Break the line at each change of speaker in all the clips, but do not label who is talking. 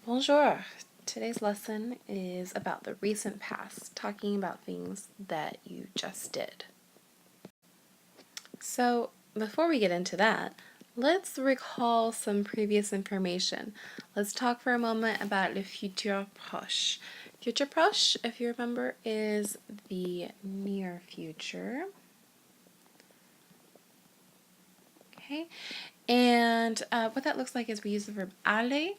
Bonjour! Today's lesson is about the recent past, talking about things that you just did. So, before we get into that, let's recall some previous information. Let's talk for a moment about le futur proche. Futur proche, if you remember, is the near future. Okay, and what that looks like is we use the verb aller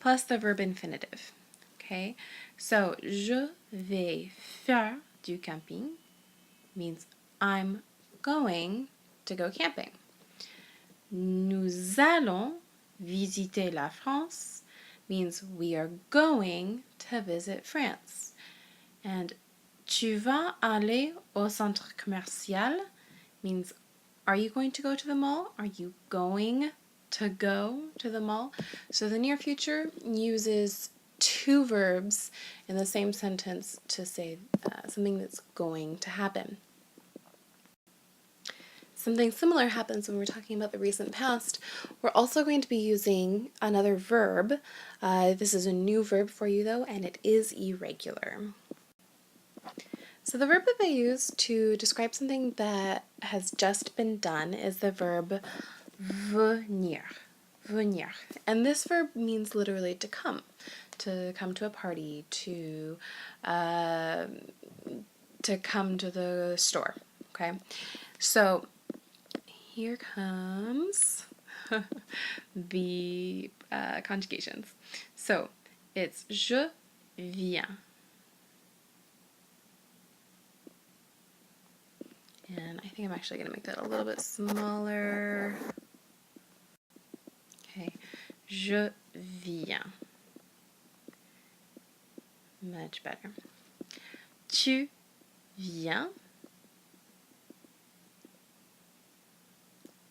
plus the verb infinitive. Okay, so je vais faire du camping means I'm going to go camping. Nous allons visiter la France means we are going to visit France. And tu vas aller au centre commercial means are you going to go to the mall? Are you going to go to the mall? So the near future uses two verbs in the same sentence to say something that's going to happen. Something similar happens when we're talking about the recent past. We're also going to be using another verb. This is a new verb for you though, and it is irregular. So the verb that they use to describe something that has just been done is the verb venir. Venir. And this verb means literally to come to a party, to come to the store. Okay, so here comes the conjugations. So it's je viens. And I think I'm actually going to make that a little bit smaller. Okay, je viens. Much better. Tu viens.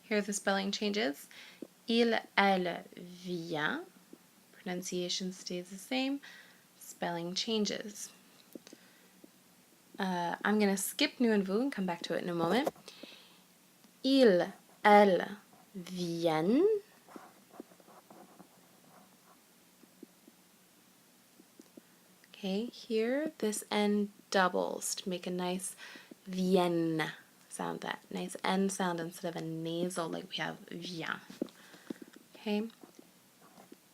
Here are the spelling changes. Il, elle vient. Pronunciation stays the same. Spelling changes. I'm going to skip nous and vous and come back to it in a moment. Il, elle viennent. Okay, here this N doubles to make a nice vienne sound, that nice N sound instead of a nasal like we have vient. Okay,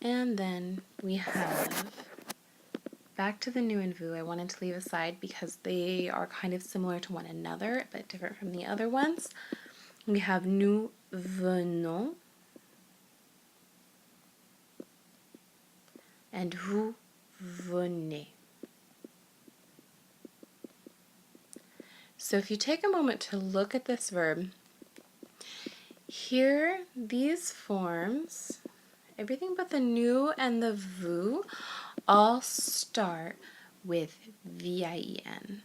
and then we have back to the nous and vous. I wanted to leave aside because they are kind of similar to one another but different from the other ones. We have nous venons and vous venez. So if you take a moment to look at this verb, here these forms, everything but the nous and the vous, all start with V-I-E-N.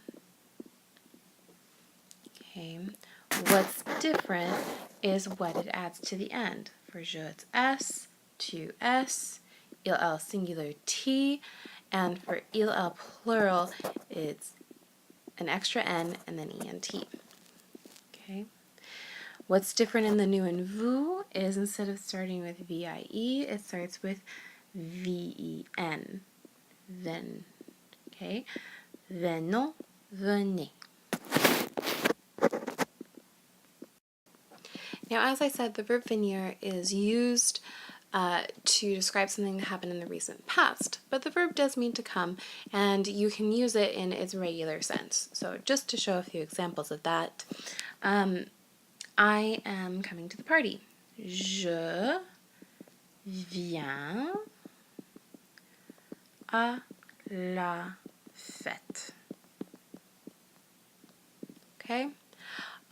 Okay, what's different is what it adds to the end. For je, it's S, to S, il, elle singular T, and for il, elle plural, it's an extra N and then ENT. Okay. What's different in the nous and vous is instead of starting with V-I-E, it starts with V-E-N. Then. Okay. Venons, venez. Now, as I said, the verb venir is used to describe something that happened in the recent past, but the verb does mean to come, and you can use it in its regular sense. So just to show a few examples of that, I am coming to the party. Je viens à la fête. Okay?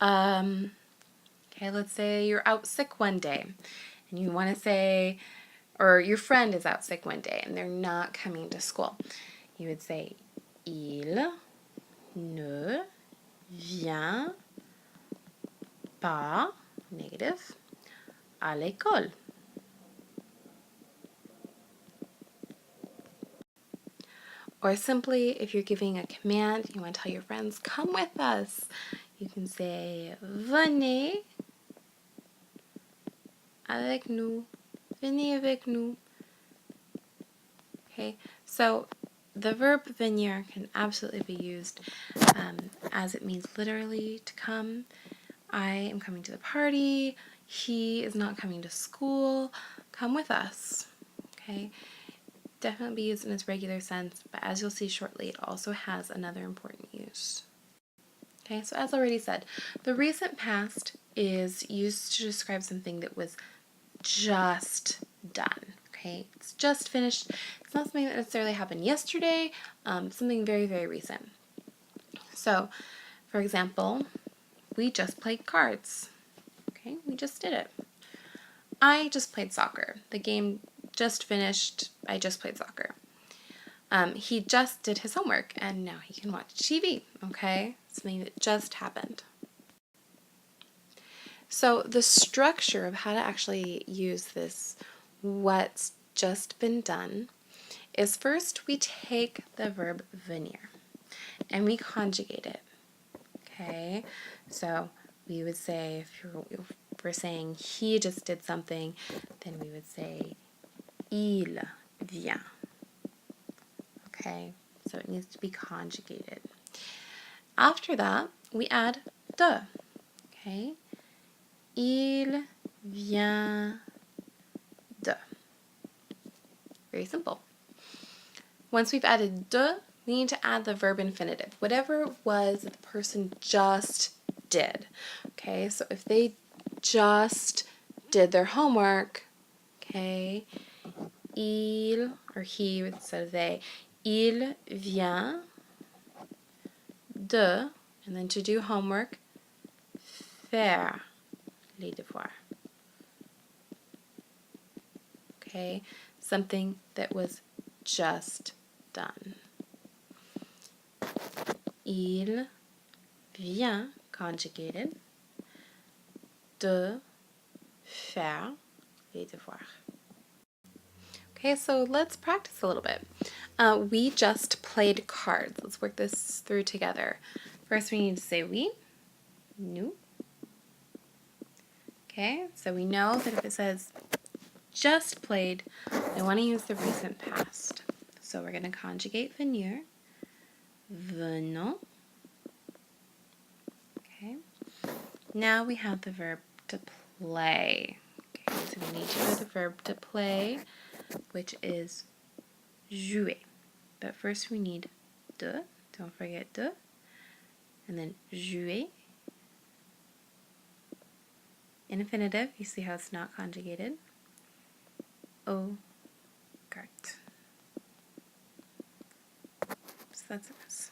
Okay, let's say you're out sick one day and you want to say, or your friend is out sick one day and they're not coming to school. You would say, il ne vient pas, negative, à l'école. Or simply, if you're giving a command, you want to tell your friends, come with us. You can say, venez avec nous. Venez avec nous. Okay, so the verb venir can absolutely be used as it means literally to come. I am coming to the party. He is not coming to school. Come with us. Okay, definitely be used in its regular sense, but as you'll see shortly, it also has another important use. Okay, so as already said, the recent past is used to describe something that was just done. Okay, it's just finished. It's not something that necessarily happened yesterday, something very, very recent. So, for example, we just played cards. Okay, we just did it. I just played soccer. The game just finished. I just played soccer. He just did his homework and now he can watch TV. Okay, something that just happened. So the structure of how to actually use this what's just been done is first we take the verb venir and we conjugate it. Okay, so we would say if we're saying he just did something, then we would say il vient. Okay, so it needs to be conjugated. After that, we add de. Okay, il vient de. Very simple. Once we've added de, we need to add the verb infinitive. Whatever it was that the person just did. Okay, so if they just did their homework, okay, il, or he instead of they, il vient de, and then to do homework, faire les devoirs. Okay, something that was just done. Il vient, conjugated, de faire les devoirs. Okay, so let's practice a little bit. We just played cards. Let's work this through together. First, we need to say oui, nous. Okay, so we know that if it says just played, I want to use the recent past. So we're going to conjugate venir, venons. Okay, now we have the verb to play. Okay, so we need to know the verb to play, which is jouer. But first we need de, don't forget de, and then jouer. Infinitive, you see how it's not conjugated. Au carte. So that's this.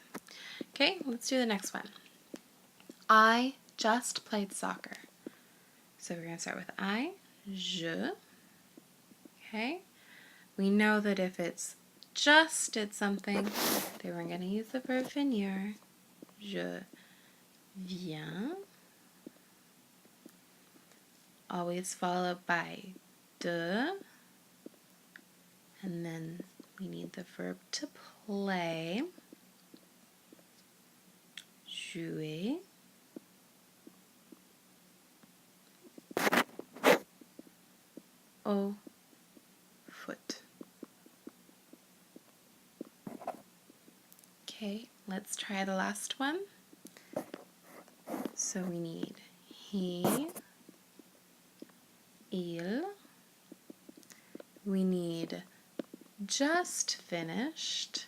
Okay, let's do the next one. I just played soccer. So we're going to start with I, je. Okay, we know that if it's just did something, then we're going to use the verb venir. Je viens. Always followed by de. And then we need the verb to play. Jouer. Au foot. Okay, let's try the last one. So we need he, il. We need just finished,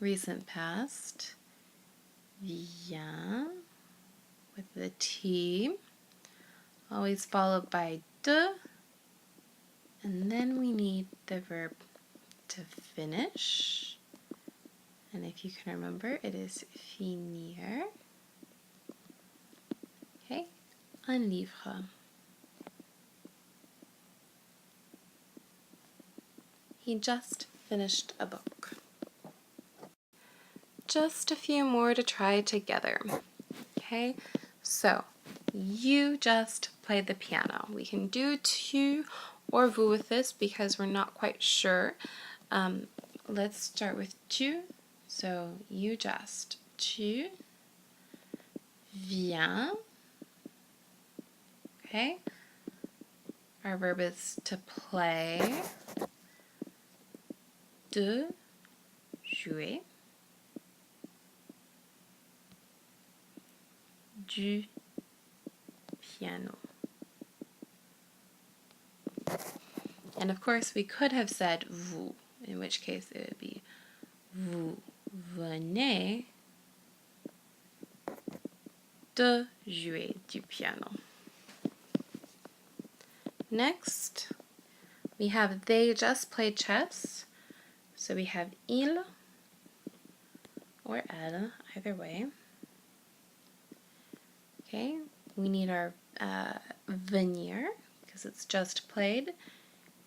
recent past, vient, with the T, always followed by de, and then we need the verb to finish, and if you can remember, it is finir. Okay, un livre. He just finished a book. Just a few more to try together. Okay, so you just played the piano. We can do tu or vous with this because we're not quite sure. Let's start with tu. So you just. Tu viens. Okay, our verb is to play. de jouer du piano. And of course, we could have said vous, in which case it would be vous venez de jouer du piano. Next, we have they just played chess. So we have il or elle, either way. Okay, we need our venir because it's just played.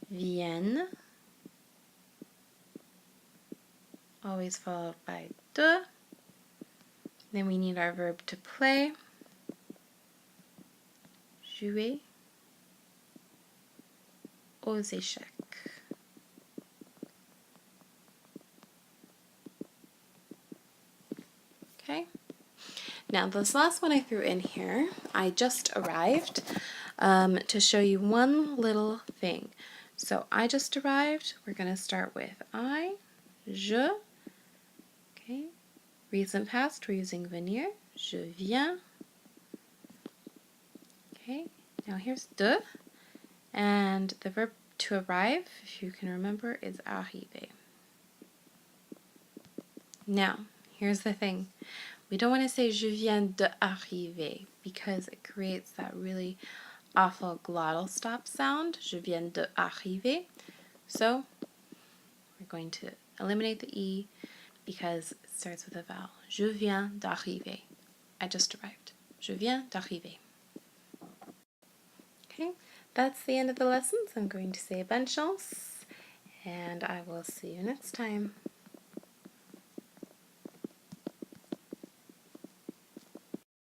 Viennent, always followed by de. Then we need our verb to play. Jouer aux échecs. Okay. Now this last one I threw in here, I just arrived to show you one little thing. So I just arrived. We're going to start with I, je. Okay. Recent past, we're using venir. Je viens. Okay. Now here's de. And the verb to arrive, if you can remember, is arriver. Now, here's the thing. We don't want to say je viens d'arriver because it creates that really awful glottal stop sound. Je viens d'arriver. So we're going to eliminate the E because it starts with a vowel. Je viens d'arriver. I just arrived. Je viens d'arriver. Okay, that's the end of the lesson. So I'm going to say bonne chance, and I will see you next time.